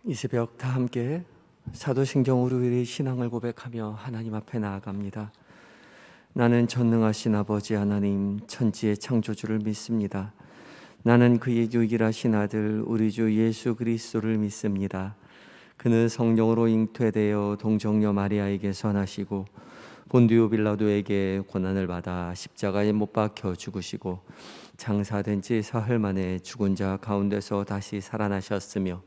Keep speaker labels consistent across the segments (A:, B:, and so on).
A: 이 새벽 다 함께 사도신경으로 우리의 신앙을 고백하며 하나님 앞에 나아갑니다. 나는 전능하신 아버지 하나님 천지의 창조주를 믿습니다. 나는 그의 유일하신 아들 우리 주 예수 그리스도를 믿습니다. 그는 성령으로 잉태되어 동정녀 마리아에게 선하시고 본디오 빌라도에게 고난을 받아 십자가에 못 박혀 죽으시고 장사된 지 사흘 만에 죽은 자 가운데서 다시 살아나셨으며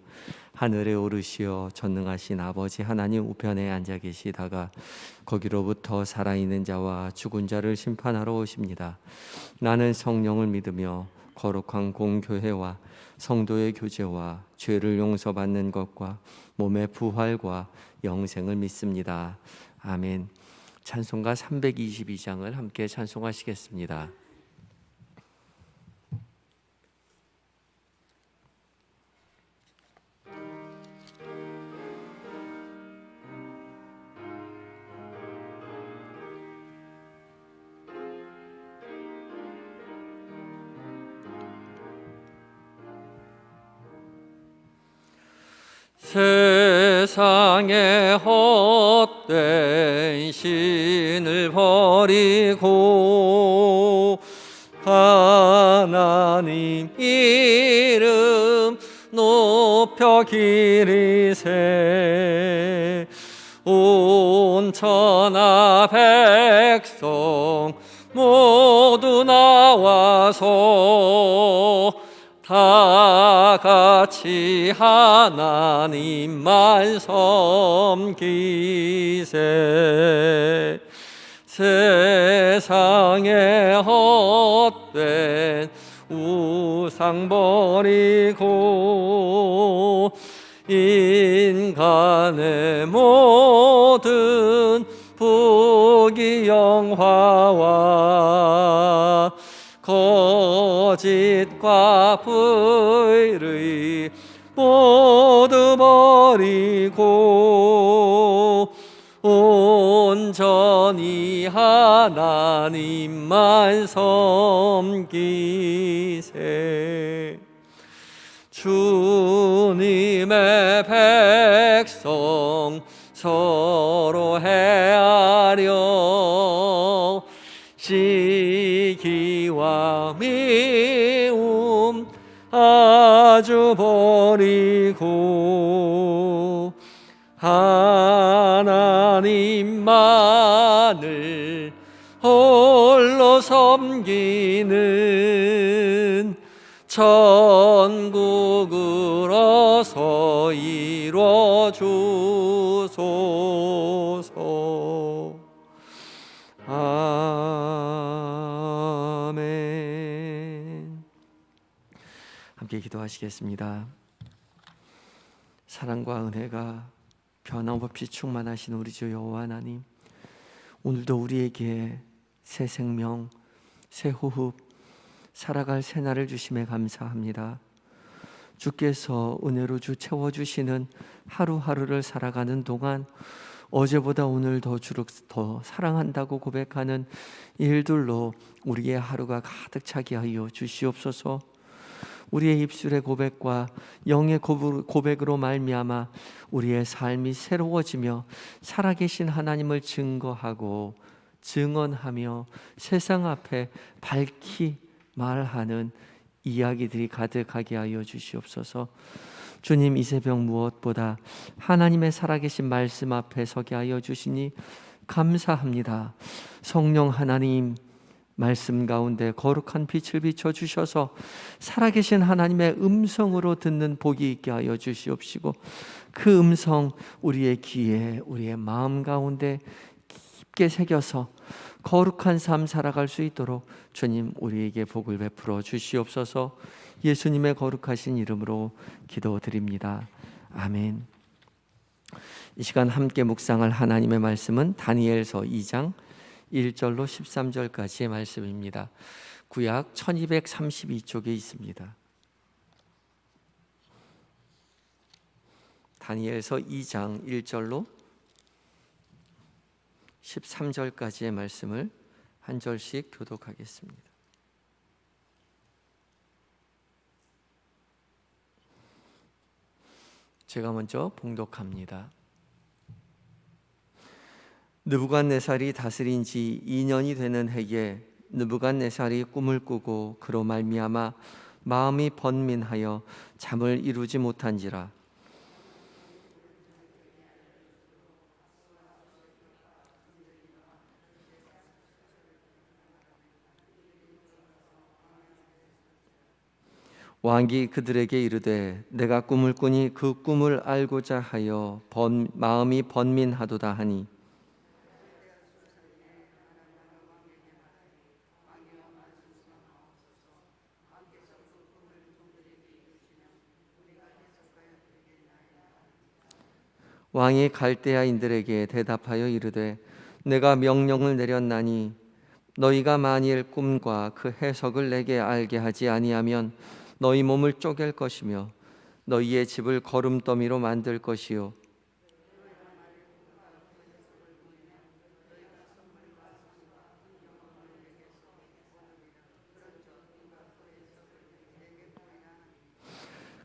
A: 하늘에 오르시어 전능하신 아버지 하나님 우편에 앉아 계시다가 거기로부터 살아있는 자와 죽은 자를 심판하러 오십니다. 나는 성령을 믿으며 거룩한 공교회와 성도의 교제와 죄를 용서받는 것과 몸의 부활과 영생을 믿습니다. 아멘. 찬송가 322장을 함께 찬송하시겠습니다.
B: 세상에 헛된 신을 버리고 하나님 이름 높여 기리세. 온 천하 백성 모두 나와서 다 같이 하나님만 섬기세. 세상에 헛된 우상 버리고 인간의 모든 부귀영화와 거짓과 불의 모두 버리고 온전히 하나님만 섬기세. 주님의 백성 서로 헤아려 시기와 미움 아주 버리고 하나님만을 홀로 섬기는 천국을 어서 이루어 주소서. 아멘.
A: 함께 기도하시겠습니다. 사랑과 은혜가 변함없이 충만하신 우리 주 여호와 하나님, 오늘도 우리에게 새 생명, 새 호흡, 살아갈 새날을 주심에 감사합니다. 주께서 은혜로 주 채워주시는 하루하루를 살아가는 동안 어제보다 오늘 더 주를 더 사랑한다고 고백하는 일들로 우리의 하루가 가득 차게 하여 주시옵소서. 우리의 입술의 고백과 영의 고백으로 말미암아 우리의 삶이 새로워지며 살아계신 하나님을 증거하고 증언하며 세상 앞에 밝히 말하는 이야기들이 가득하게 하여 주시옵소서. 주님, 이 새벽 무엇보다 하나님의 살아계신 말씀 앞에 서게 하여 주시니 감사합니다. 성령 하나님, 말씀 가운데 거룩한 빛을 비춰주셔서 살아계신 하나님의 음성으로 듣는 복이 있게 하여 주시옵시고, 그 음성 우리의 귀에, 우리의 마음 가운데 깊게 새겨서 거룩한 삶 살아갈 수 있도록 주님 우리에게 복을 베풀어 주시옵소서. 예수님의 거룩하신 이름으로 기도드립니다. 아멘. 이 시간 함께 묵상할 하나님의 말씀은 다니엘서 2장 1절로 13절까지의 말씀입니다. 구약 1232쪽에 있습니다. 다니엘서 2장 1절로 13절까지의 말씀을 한 절씩 교독하겠습니다. 제가 먼저 봉독합니다. 느부갓네살이 다스린 지 2년이 되는 해에 느부갓네살이 꿈을 꾸고 그로 말미암아 마음이 번민하여 잠을 이루지 못한지라. 왕이 그들에게 이르되 내가 꿈을 꾸니 그 꿈을 알고자 하여 마음이 번민하도다 하니 왕이 갈대아인들에게 대답하여 이르되 내가 명령을 내렸나니 너희가 만일 꿈과 그 해석을 내게 알게 하지 아니하면 너희 몸을 쪼갤 것이며 너희의 집을 거름더미로 만들 것이요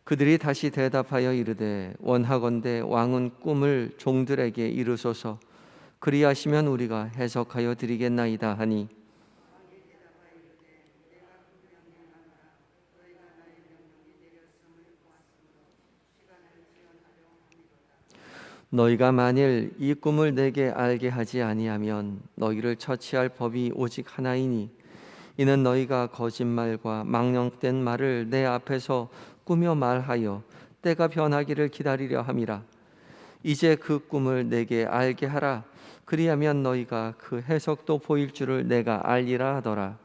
A: 그들이 다시 대답하여 이르되 원하건대 왕은 꿈을 종들에게 이르소서 그리하시면 우리가 해석하여 드리겠나이다 하니 너희가 만일 이 꿈을 내게 알게 하지 아니하면 너희를 처치할 법이 오직 하나이니 이는 너희가 거짓말과 망령된 말을 내 앞에서 꾸며 말하여 때가 변하기를 기다리려 함이라. 이제 그 꿈을 내게 알게 하라. 그리하면 너희가 그 해석도 보일 줄을 내가 알리라 하더라.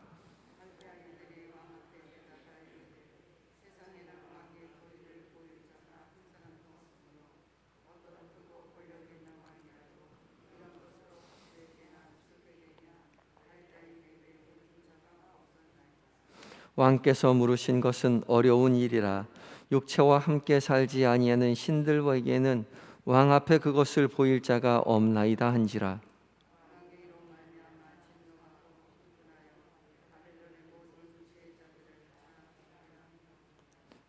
A: 왕께서 물으신 것은 어려운 일이라. 육체와 함께 살지 아니하는 신들에게는 왕 앞에 그것을 보일 자가 없나이다 한지라.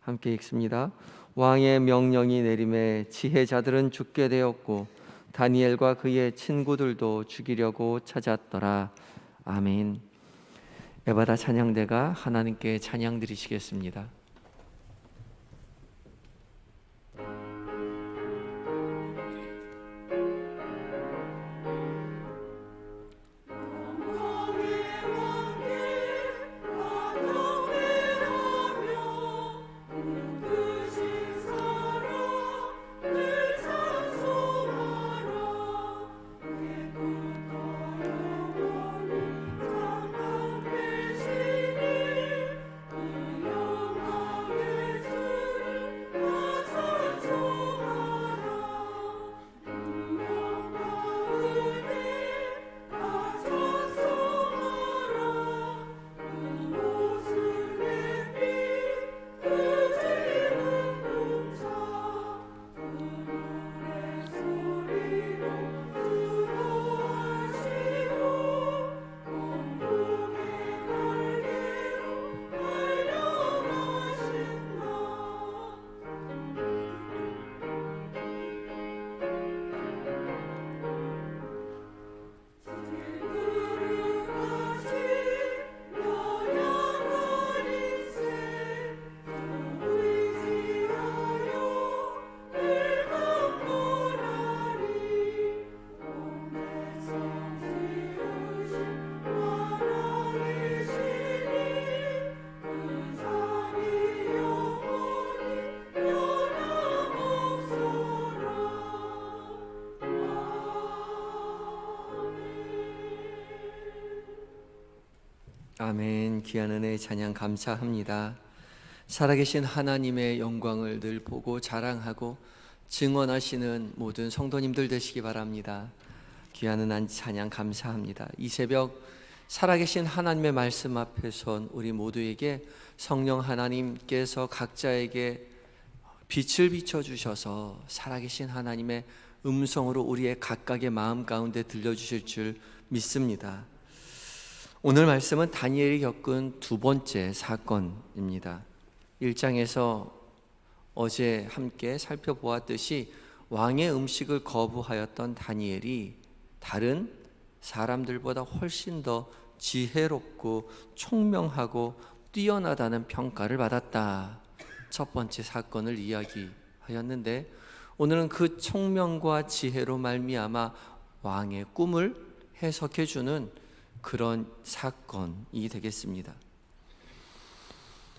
A: 함께 읽습니다. 왕의 명령이 내림에 지혜자들은 죽게 되었고 다니엘과 그의 친구들도 죽이려고 찾았더라. 아멘. 에바다 찬양대가 하나님께 찬양 드리시겠습니다. 아멘. 귀한 은혜의 찬양 감사합니다. 살아계신 하나님의 영광을 늘 보고 자랑하고 증언하시는 모든 성도님들 되시기 바랍니다. 귀한 은혜의 찬양 감사합니다. 이 새벽 살아계신 하나님의 말씀 앞에 선 우리 모두에게 성령 하나님께서 각자에게 빛을 비춰주셔서 살아계신 하나님의 음성으로 우리의 각각의 마음 가운데 들려주실 줄 믿습니다. 오늘 말씀은 다니엘이 겪은 두 번째 사건입니다. 1장에서 어제 함께 살펴보았듯이 왕의 음식을 거부하였던 다니엘이 다른 사람들보다 훨씬 더 지혜롭고 총명하고 뛰어나다는 평가를 받았다. 첫 번째 사건을 이야기하였는데, 오늘은 그 총명과 지혜로 말미암아 왕의 꿈을 해석해 주는 그런 사건이 되겠습니다.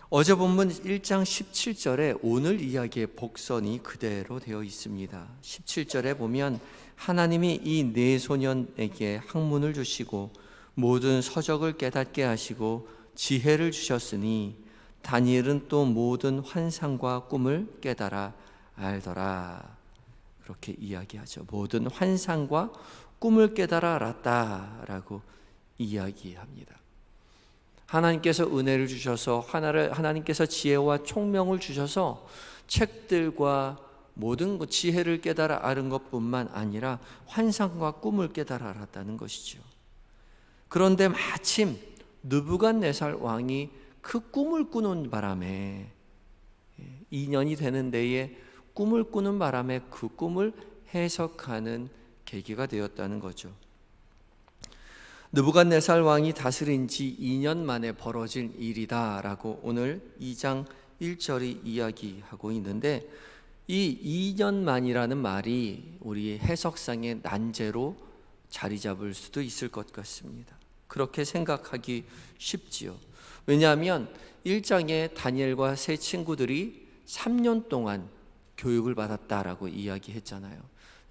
A: 어제 본문 1장 17절에 오늘 이야기의 복선이 그대로 되어 있습니다. 17절에 보면 하나님이 이 네 소년에게 학문을 주시고 모든 서적을 깨닫게 하시고 지혜를 주셨으니 다니엘은 또 모든 환상과 꿈을 깨달아 알더라. 그렇게 이야기하죠. 모든 환상과 꿈을 깨달아 알았다라고 이야기합니다. 하나님께서 은혜를 주셔서 하나님께서 지혜와 총명을 주셔서 책들과 모든 지혜를 깨달아 아는 것뿐만 아니라 환상과 꿈을 깨달아 알았다는 것이죠. 그런데 마침 느부갓네살 왕이 그 꿈을 꾸는 바람에 2년이 되는 데에 꿈을 꾸는 바람에 그 꿈을 해석하는 계기가 되었다는 거죠. 느부갓네살 왕이 다스린 지 2년 만에 벌어진 일이다라고 오늘 2장 1절이 이야기하고 있는데, 이 2년 만이라는 말이 우리 해석상의 난제로 자리 잡을 수도 있을 것 같습니다. 그렇게 생각하기 쉽지요. 왜냐하면 1장에 다니엘과 세 친구들이 3년 동안 교육을 받았다라고 이야기했잖아요.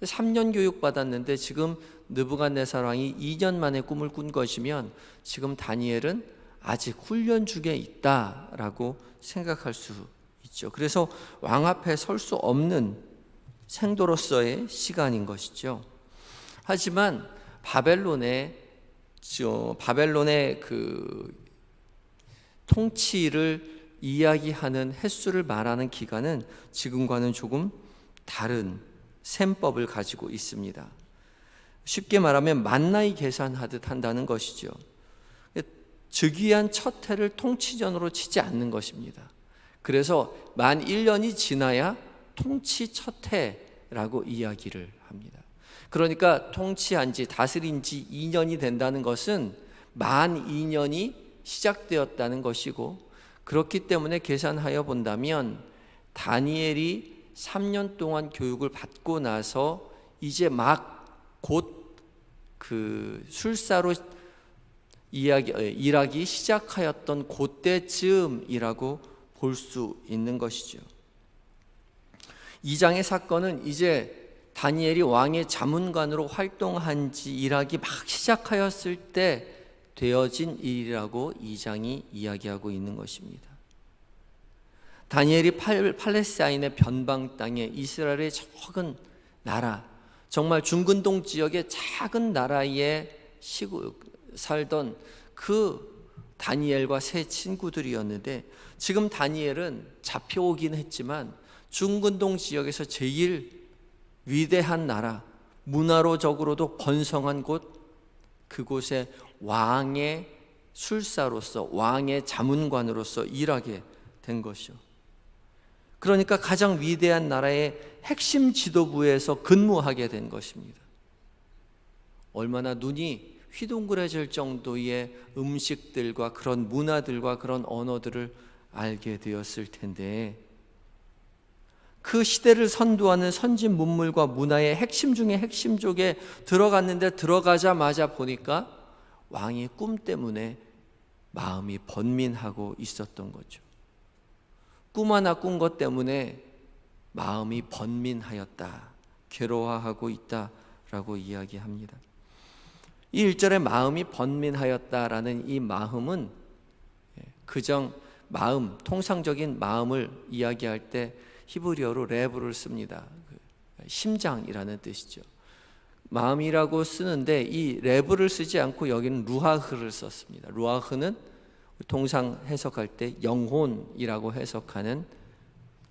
A: 3년 교육 받았는데 지금 느부갓네살 왕이 2년 만에 꿈을 꾼 것이면 지금 다니엘은 아직 훈련 중에 있다라고 생각할 수 있죠. 그래서 왕 앞에 설 수 없는 생도로서의 시간인 것이죠. 하지만 바벨론의 그 통치를 이야기하는 횟수를 말하는 기간은 지금과는 조금 다른 셈법을 가지고 있습니다. 쉽게 말하면 만나이 계산하듯 한다는 것이죠. 즉위한 첫 해를 통치전으로 치지 않는 것입니다. 그래서 만 1년이 지나야 통치 첫 해라고 이야기를 합니다. 그러니까 통치한 지 다스린 지 2년이 된다는 것은 만 2년이 시작되었다는 것이고, 그렇기 때문에 계산하여 본다면 다니엘이 3년 동안 교육을 받고 나서 이제 막 곧 그 술사로 일하기 시작하였던 그때쯤이라고 볼 수 있는 것이죠. 2장의 사건은 이제 다니엘이 왕의 자문관으로 활동한 지 일하기 막 시작하였을 때 되어진 일이라고 2장이 이야기하고 있는 것입니다. 다니엘이 팔레스타인의 변방 땅에 이스라엘의 적은 나라, 정말 중근동 지역의 작은 나라에 살던 그 다니엘과 세 친구들이었는데, 지금 다니엘은 잡혀오긴 했지만 중근동 지역에서 제일 위대한 나라, 문화로적으로도 번성한 곳, 그곳에 왕의 술사로서, 왕의 자문관으로서 일하게 된 것이요. 그러니까 가장 위대한 나라의 핵심 지도부에서 근무하게 된 것입니다. 얼마나 눈이 휘둥그레질 정도의 음식들과 그런 문화들과 그런 언어들을 알게 되었을 텐데, 그 시대를 선도하는 선진 문물과 문화의 핵심 중에 핵심 쪽에 들어갔는데, 들어가자마자 보니까 왕의 꿈 때문에 마음이 번민하고 있었던 거죠. 꿈 하나 꾼 것 때문에 마음이 번민하였다, 괴로워하고 있다라고 이야기합니다. 이 1절에 마음이 번민하였다라는 이 마음은 그정 마음, 통상적인 마음을 이야기할 때 히브리어로 레브를 씁니다. 심장이라는 뜻이죠. 마음이라고 쓰는데 이 레브를 쓰지 않고 여기는 루아흐를 썼습니다. 루아흐는 통상 해석할 때 영혼이라고 해석하는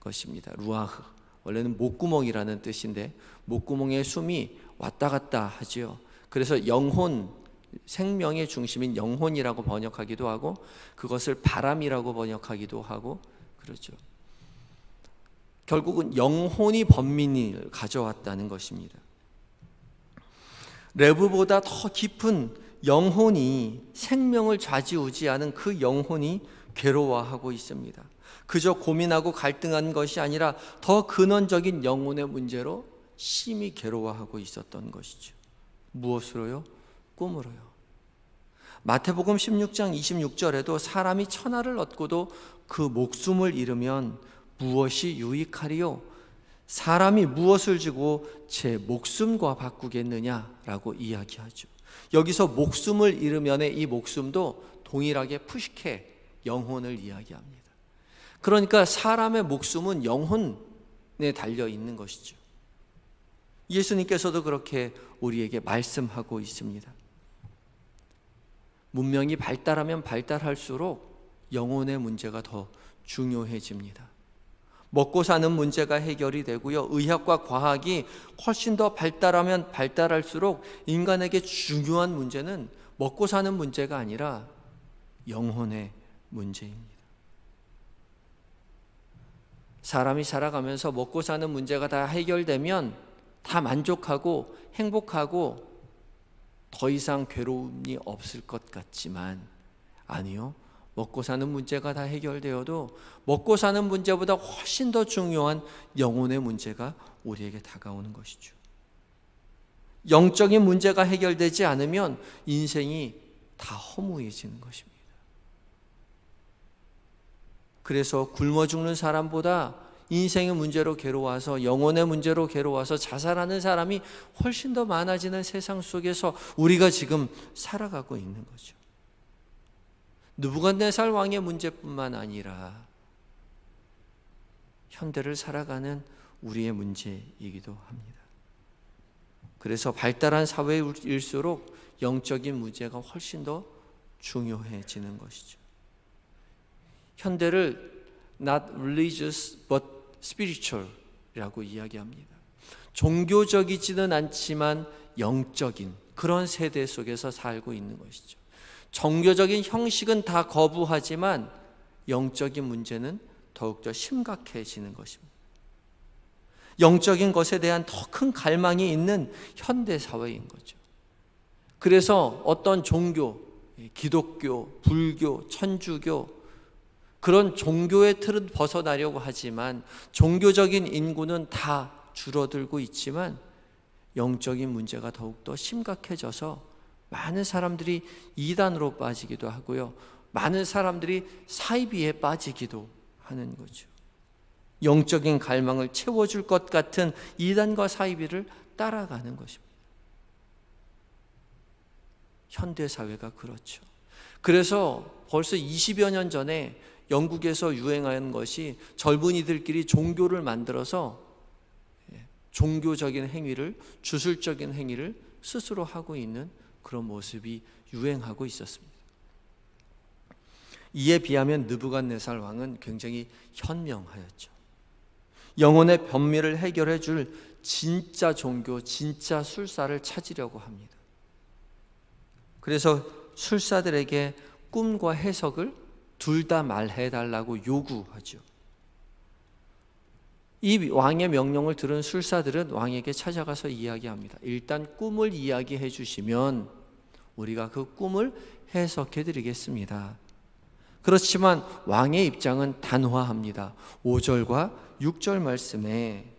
A: 것입니다. 루아흐, 원래는 목구멍이라는 뜻인데 목구멍에 숨이 왔다 갔다 하지요. 그래서 영혼, 생명의 중심인 영혼이라고 번역하기도 하고, 그것을 바람이라고 번역하기도 하고 그러죠. 결국은 영혼이 번민을 가져왔다는 것입니다. 레브보다 더 깊은 영혼이, 생명을 좌지우지하는 그 영혼이 괴로워하고 있습니다. 그저 고민하고 갈등한 것이 아니라 더 근원적인 영혼의 문제로 심히 괴로워하고 있었던 것이죠. 무엇으로요? 꿈으로요. 마태복음 16장 26절에도 사람이 천하를 얻고도 그 목숨을 잃으면 무엇이 유익하리요? 사람이 무엇을 주고 제 목숨과 바꾸겠느냐라고 이야기하죠. 여기서 목숨을 잃으면의 이 목숨도 동일하게 푸시케, 영혼을 이야기합니다. 그러니까 사람의 목숨은 영혼에 달려 있는 것이죠. 예수님께서도 그렇게 우리에게 말씀하고 있습니다. 문명이 발달하면 발달할수록 영혼의 문제가 더 중요해집니다. 먹고 사는 문제가 해결이 되고요. 의학과 과학이 훨씬 더 발달하면 발달할수록 인간에게 중요한 문제는 먹고 사는 문제가 아니라 영혼의 문제입니다. 사람이 살아가면서 먹고 사는 문제가 다 해결되면 다 만족하고 행복하고 더 이상 괴로움이 없을 것 같지만 아니요. 먹고 사는 문제가 다 해결되어도 먹고 사는 문제보다 훨씬 더 중요한 영혼의 문제가 우리에게 다가오는 것이죠. 영적인 문제가 해결되지 않으면 인생이 다 허무해지는 것입니다. 그래서 굶어 죽는 사람보다 인생의 문제로 괴로워서, 영혼의 문제로 괴로워서 자살하는 사람이 훨씬 더 많아지는 세상 속에서 우리가 지금 살아가고 있는 거죠. 느부갓네살 왕의 문제뿐만 아니라 현대를 살아가는 우리의 문제이기도 합니다. 그래서 발달한 사회일수록 영적인 문제가 훨씬 더 중요해지는 것이죠. 현대를 not religious but spiritual이라고 이야기합니다. 종교적이지는 않지만 영적인 그런 세대 속에서 살고 있는 것이죠. 종교적인 형식은 다 거부하지만 영적인 문제는 더욱더 심각해지는 것입니다. 영적인 것에 대한 더 큰 갈망이 있는 현대 사회인 거죠. 그래서 어떤 종교, 기독교, 불교, 천주교 그런 종교의 틀은 벗어나려고 하지만 종교적인 인구는 다 줄어들고 있지만 영적인 문제가 더욱더 심각해져서 많은 사람들이 이단으로 빠지기도 하고요. 많은 사람들이 사이비에 빠지기도 하는 거죠. 영적인 갈망을 채워줄 것 같은 이단과 사이비를 따라가는 것입니다. 현대사회가 그렇죠. 그래서 벌써 20여 년 전에 영국에서 유행한 것이 젊은이들끼리 종교를 만들어서 종교적인 행위를, 주술적인 행위를 스스로 하고 있는 그런 모습이 유행하고 있었습니다. 이에 비하면 느부갓네살 왕은 굉장히 현명하였죠. 영혼의 변미를 해결해 줄 진짜 종교, 진짜 술사를 찾으려고 합니다. 그래서 술사들에게 꿈과 해석을 둘 다 말해달라고 요구하죠. 이 왕의 명령을 들은 술사들은 왕에게 찾아가서 이야기합니다. 일단 꿈을 이야기해 주시면 우리가 그 꿈을 해석해 드리겠습니다. 그렇지만 왕의 입장은 단호합니다. 5절과 6절 말씀에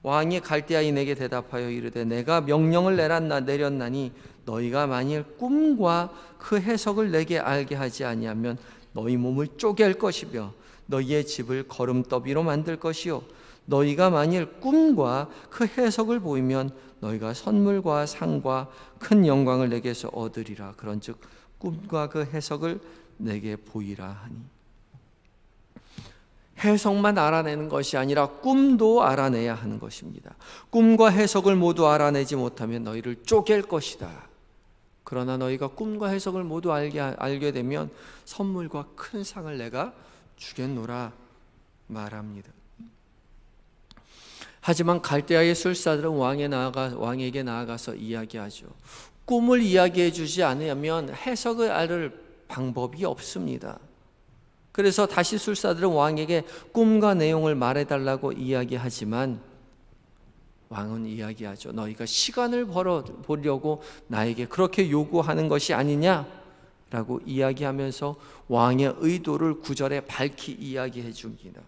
A: 왕이 갈대아인에게 대답하여 이르되 내가 명령을 내렸나니 너희가 만일 꿈과 그 해석을 내게 알게 하지 아니하면 너희 몸을 쪼갤 것이며 너희의 집을 거름더비로 만들 것이요 너희가 만일 꿈과 그 해석을 보이면 너희가 선물과 상과 큰 영광을 내게서 얻으리라. 그런즉 꿈과 그 해석을 내게 보이라 하니. 해석만 알아내는 것이 아니라 꿈도 알아내야 하는 것입니다. 꿈과 해석을 모두 알아내지 못하면 너희를 쪼갤 것이다. 그러나 너희가 꿈과 해석을 모두 알게 되면 선물과 큰 상을 내가 주겠노라 말합니다. 하지만 갈대아의 술사들은 왕에게 나아가서 이야기하죠. 꿈을 이야기해 주지 않으면 해석을 알을 방법이 없습니다. 그래서 다시술사들은 왕에게 꿈과 내용을 말해달라고 이야기하지만 왕은 이야기하죠. 너희가 시간을 벌어보려고 나에게 그렇게 요구하는 것이 아니냐라고 이야기하면서 왕의 의도를 9절에 밝히 이야기해 줍니다.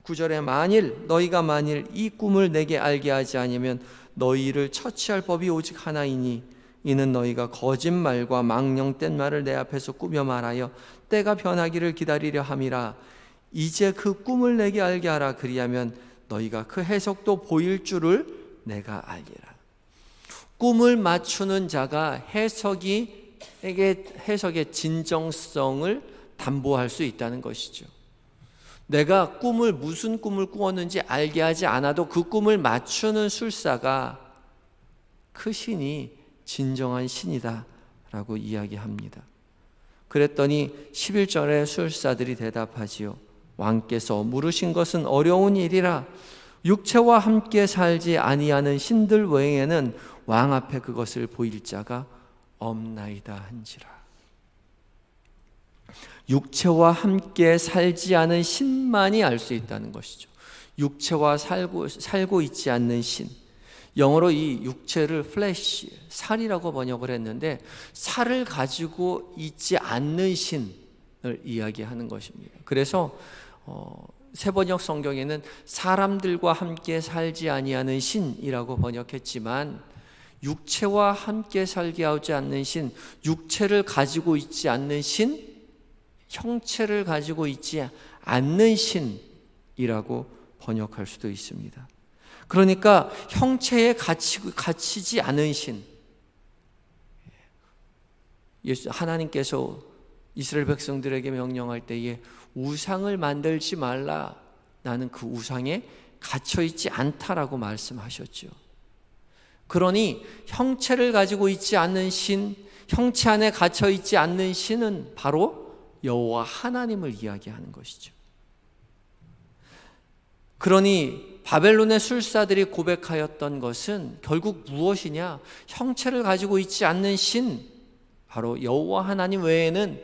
A: 9절에 너희가 만일 이 꿈을 내게 알게 하지 않으면 너희를 처치할 법이 오직 하나이니 이는 너희가 거짓말과 망령된 말을 내 앞에서 꾸며 말하여 때가 변하기를 기다리려 함이라. 이제 그 꿈을 내게 알게 하라. 그리하면 너희가 그 해석도 보일 줄을 내가 알리라. 꿈을 맞추는 자가 해석의 진정성을 담보할 수 있다는 것이죠. 내가 무슨 꿈을 꾸었는지 알게 하지 않아도 그 꿈을 맞추는 술사가 그 신이 진정한 신이다 라고 이야기합니다. 그랬더니 11절에 술사들이 대답하지요. 왕께서 물으신 것은 어려운 일이라. 육체와 함께 살지 아니하는 신들 외에는 왕 앞에 그것을 보일 자가 없나이다 한지라. 육체와 함께 살지 않은 신만이 알 수 있다는 것이죠. 육체와 살고 있지 않는 신. 영어로 이 육체를 플래시, 살이라고 번역을 했는데 살을 가지고 있지 않는 신을 이야기하는 것입니다. 그래서 새번역 성경에는 사람들과 함께 살지 아니하는 신이라고 번역했지만 육체와 함께 살게 하지 않는 신, 육체를 가지고 있지 않는 신, 형체를 가지고 있지 않는 신이라고 번역할 수도 있습니다. 그러니까 형체에 갇히지 않은 신. 하나님께서 이스라엘 백성들에게 명령할 때에 우상을 만들지 말라. 나는 그 우상에 갇혀있지 않다라고 말씀하셨죠. 그러니 형체를 가지고 있지 않는 신, 형체 안에 갇혀있지 않는 신은 바로 여호와 하나님을 이야기하는 것이죠. 그러니 바벨론의 술사들이 고백하였던 것은 결국 무엇이냐? 형체를 가지고 있지 않는 신, 바로 여호와 하나님 외에는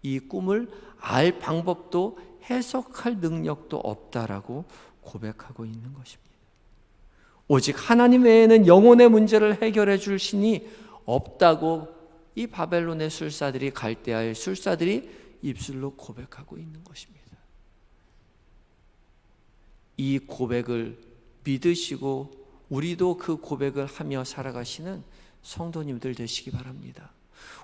A: 이 꿈을 알 방법도 해석할 능력도 없다라고 고백하고 있는 것입니다. 오직 하나님 외에는 영혼의 문제를 해결해 줄 신이 없다고 이 바벨론의 술사들이, 갈대아의 술사들이 입술로 고백하고 있는 것입니다. 이 고백을 믿으시고 우리도 그 고백을 하며 살아가시는 성도님들 되시기 바랍니다.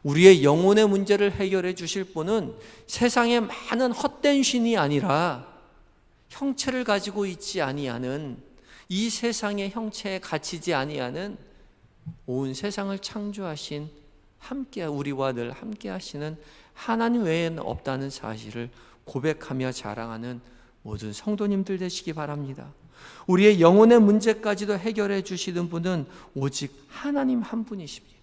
A: 우리의 영혼의 문제를 해결해 주실 분은 세상에 많은 헛된 신이 아니라 형체를 가지고 있지 아니하는, 이 세상의 형체에 갇히지 아니하는, 온 세상을 창조하신, 우리와 늘 함께 하시는 하나님 외에는 없다는 사실을 고백하며 자랑하는 모든 성도님들 되시기 바랍니다. 우리의 영혼의 문제까지도 해결해 주시는 분은 오직 하나님 한 분이십니다.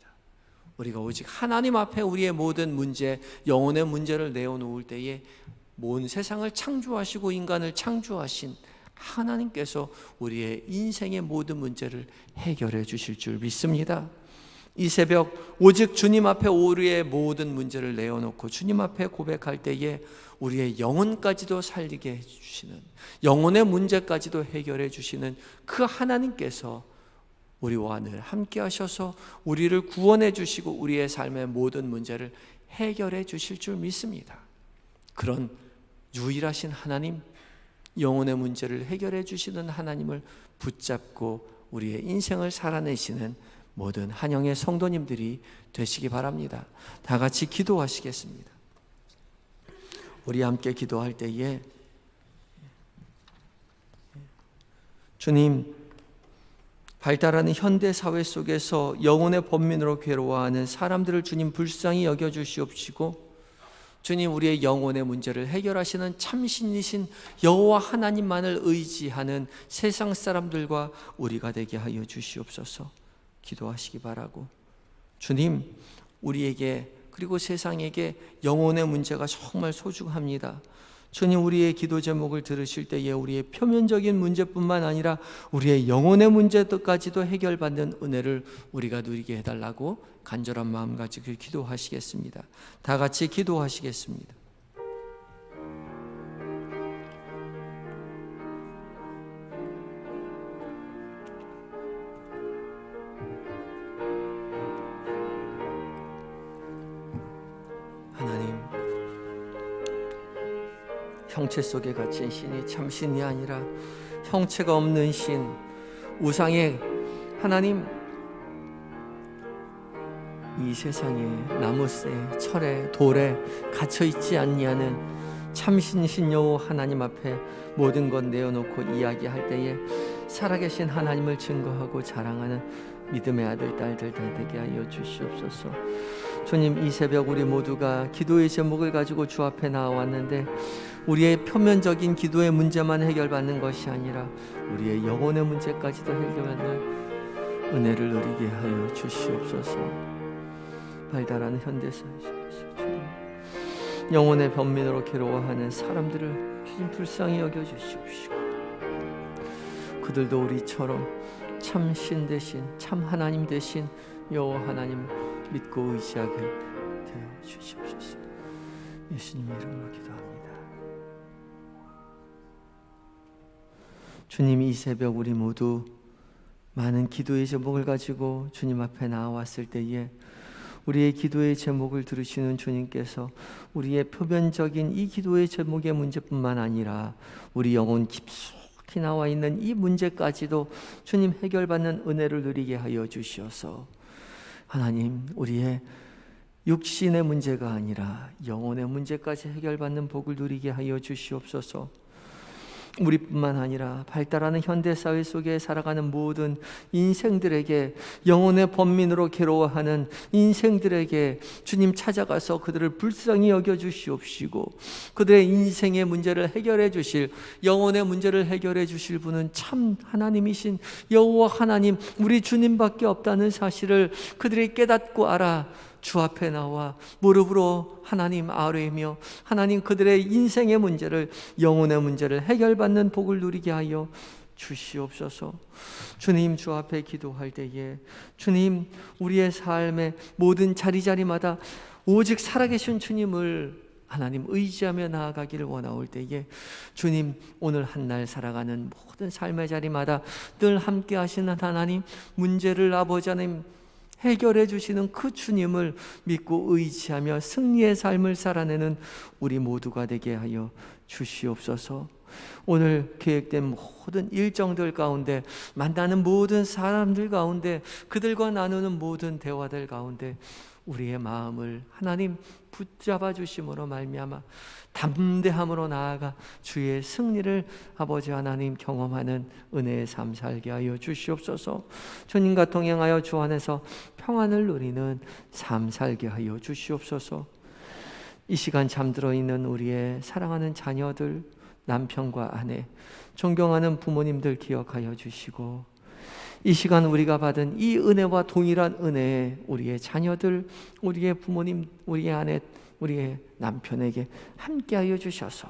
A: 우리가 오직 하나님 앞에 우리의 모든 문제, 영혼의 문제를 내어놓을 때에 온 세상을 창조하시고 인간을 창조하신 하나님께서 우리의 인생의 모든 문제를 해결해 주실 줄 믿습니다. 이 새벽 오직 주님 앞에 우리의 모든 문제를 내어놓고 주님 앞에 고백할 때에 우리의 영혼까지도 살리게 해주시는, 영혼의 문제까지도 해결해 주시는 그 하나님께서 우리와 늘 함께 하셔서 우리를 구원해 주시고 우리의 삶의 모든 문제를 해결해 주실 줄 믿습니다. 그런 유일하신 하나님, 영혼의 문제를 해결해 주시는 하나님을 붙잡고 우리의 인생을 살아내시는 모든 한영의 성도님들이 되시기 바랍니다. 다 같이 기도하시겠습니다. 우리 함께 기도할 때에 주님, 발달하는 현대 사회 속에서 영혼의 번민으로 괴로워하는 사람들을 주님 불쌍히 여겨주시옵시고, 주님, 우리의 영혼의 문제를 해결하시는 참신이신 여호와 하나님만을 의지하는 세상 사람들과 우리가 되게 하여 주시옵소서. 기도하시기 바라고, 주님, 우리에게 그리고 세상에게 영혼의 문제가 정말 소중합니다. 주님, 우리의 기도 제목을 들으실 때에 우리의 표면적인 문제뿐만 아니라 우리의 영혼의 문제까지도 해결받는 은혜를 우리가 누리게 해달라고 간절한 마음 가지고 기도하시겠습니다. 다 같이 기도하시겠습니다. 형체 속에 갇힌 신이 참 신이 아니라 형체가 없는 신, 우상의 하나님, 이 세상에 나무새, 철에, 돌에 갇혀있지 아니하는 참신 여호와 하나님 앞에 모든 것 내어놓고 이야기할 때에 살아계신 하나님을 증거하고 자랑하는 믿음의 아들, 딸들 다 되게 하여 주시옵소서. 주님, 이 새벽 우리 모두가 기도의 제목을 가지고 주 앞에 나왔는데 우리의 표면적인 기도의 문제만 해결받는 것이 아니라 우리의 영혼의 문제까지도 해결받는 은혜를 누리게 하여 주시옵소서. 발달하는 현대사회에서 영혼의 변민으로 괴로워하는 사람들을 주님 불쌍히 여겨주시옵시고, 그들도 우리처럼 참 신 대신 참 하나님 대신 여호와 하나님을 믿고 의지하게 되어 주시옵소서. 예수님의 이름으로 기도합니다. 주님, 이 새벽 우리 모두 많은 기도의 제목을 가지고 주님 앞에 나왔을 때에 우리의 기도의 제목을 들으시는 주님께서 우리의 표면적인 이 기도의 제목의 문제뿐만 아니라 우리 영혼 깊숙이 나와 있는 이 문제까지도 주님 해결받는 은혜를 누리게 하여 주시어서 하나님, 우리의 육신의 문제가 아니라 영혼의 문제까지 해결받는 복을 누리게 하여 주시옵소서. 우리뿐만 아니라 발달하는 현대사회 속에 살아가는 모든 인생들에게, 영혼의 번민으로 괴로워하는 인생들에게 주님 찾아가서 그들을 불쌍히 여겨주시옵시고, 그들의 인생의 문제를 해결해 주실, 영혼의 문제를 해결해 주실 분은 참 하나님이신 여호와 하나님, 우리 주님밖에 없다는 사실을 그들이 깨닫고 알아 주 앞에 나와 무릎으로 하나님 아뢰며 하나님 그들의 인생의 문제를, 영혼의 문제를 해결받는 복을 누리게 하여 주시옵소서. 주님, 주 앞에 기도할 때에 주님, 우리의 삶의 모든 자리자리마다 오직 살아계신 주님을 하나님 의지하며 나아가기를 원하올 때에 주님, 오늘 한 날 살아가는 모든 삶의 자리마다 늘 함께 하시는 하나님, 문제를 아버지 하나님 해결해 주시는 그 주님을 믿고 의지하며 승리의 삶을 살아내는 우리 모두가 되게 하여 주시옵소서. 오늘 계획된 모든 일정들 가운데, 만나는 모든 사람들 가운데, 그들과 나누는 모든 대화들 가운데 우리의 마음을 하나님 붙잡아 주심으로 말미암아 담대함으로 나아가 주의 승리를 아버지 하나님 경험하는 은혜의 삶 살게 하여 주시옵소서. 주님과 동행하여 주 안에서 평안을 누리는 삶 살게 하여 주시옵소서. 이 시간 잠들어 있는 우리의 사랑하는 자녀들, 남편과 아내, 존경하는 부모님들 기억하여 주시고, 이 시간 우리가 받은 이 은혜와 동일한 은혜에 우리의 자녀들, 우리의 부모님, 우리의 아내, 우리의 남편에게 함께하여 주셔서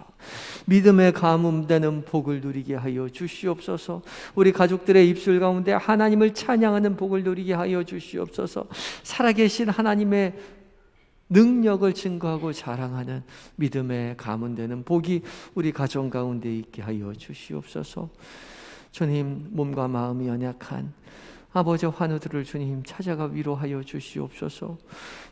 A: 믿음의 가뭄되는 복을 누리게 하여 주시옵소서. 우리 가족들의 입술 가운데 하나님을 찬양하는 복을 누리게 하여 주시옵소서. 살아계신 하나님의 능력을 증거하고 자랑하는 믿음의 가문되는 복이 우리 가정 가운데 있게 하여 주시옵소서. 주님, 몸과 마음이 연약한 아버지 환우들을 주님 찾아가 위로하여 주시옵소서.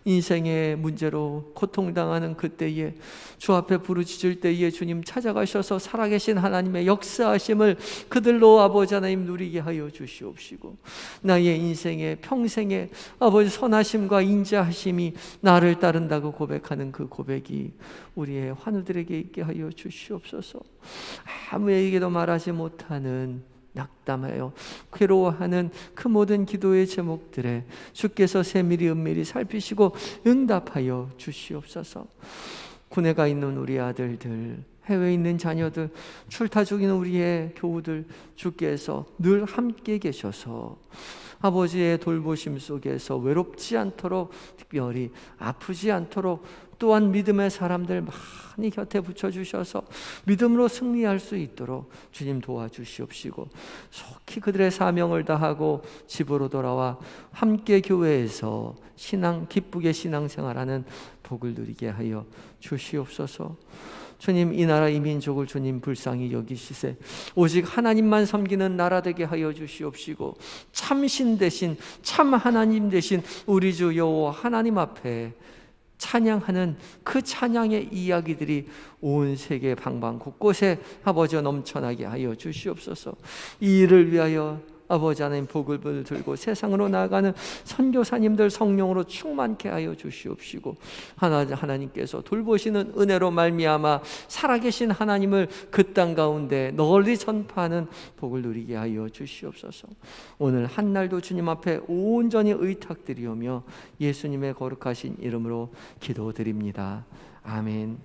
A: 인생의 문제로 고통당하는 그때에 주 앞에 부르짖을 때에 주님 찾아가셔서 살아계신 하나님의 역사하심을 그들로 아버지 하나님 누리게 하여 주시옵시고, 나의 인생의 평생의 아버지 선하심과 인자하심이 나를 따른다고 고백하는 그 고백이 우리의 환우들에게 있게 하여 주시옵소서. 아무에게도 말하지 못하는 낙담하여 괴로워하는 그 모든 기도의 제목들에 주께서 세밀히 은밀히 살피시고 응답하여 주시옵소서. 군에 가 있는 우리 아들들, 해외에 있는 자녀들, 출타 중인 우리의 교우들, 주께서 늘 함께 계셔서 아버지의 돌보심 속에서 외롭지 않도록, 특별히 아프지 않도록, 또한 믿음의 사람들 많이 곁에 붙여주셔서 믿음으로 승리할 수 있도록 주님 도와주시옵시고, 속히 그들의 사명을 다하고 집으로 돌아와 함께 교회에서 기쁘게 신앙생활하는 복을 누리게 하여 주시옵소서. 주님, 이 나라 이 민족을 주님 불쌍히 여기시세 오직 하나님만 섬기는 나라 되게 하여 주시옵시고, 참신 대신 참 하나님 대신 우리 주 여호와 하나님 앞에 찬양하는 그 찬양의 이야기들이 온 세계 방방 곳곳에 아버지가 넘쳐나게 하여 주시옵소서. 이 일을 위하여 아버지 하나님 복을 들고 세상으로 나아가는 선교사님들 성령으로 충만케 하여 주시옵시고, 하나님께서 돌보시는 은혜로 말미암아 살아계신 하나님을 그 땅 가운데 널리 전파하는 복을 누리게 하여 주시옵소서. 오늘 한 날도 주님 앞에 온전히 의탁드리오며 예수님의 거룩하신 이름으로 기도드립니다. 아멘.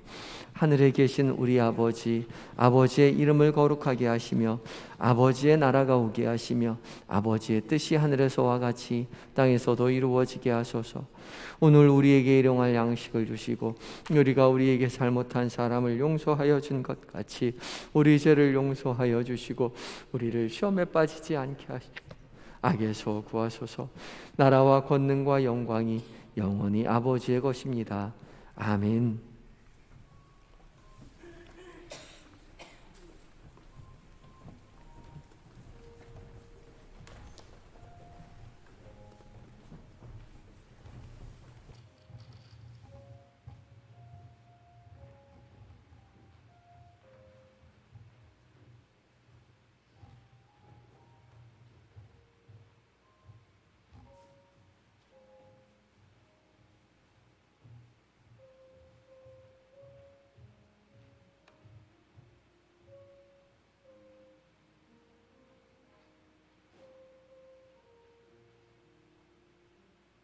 A: 하늘에 계신 우리 아버지, 아버지의 이름을 거룩하게 하시며 아버지의 나라가 오게 하시며 아버지의 뜻이 하늘에서와 같이 땅에서도 이루어지게 하소서. 오늘 우리에게 일용할 양식을 주시고 우리가 우리에게 잘못한 사람을 용서하여 준 것 같이 우리 죄를 용서하여 주시고 우리를 시험에 빠지지 않게 하시고 악에서 구하소서. 나라와 권능과 영광이 영원히 아버지의 것입니다. 아멘.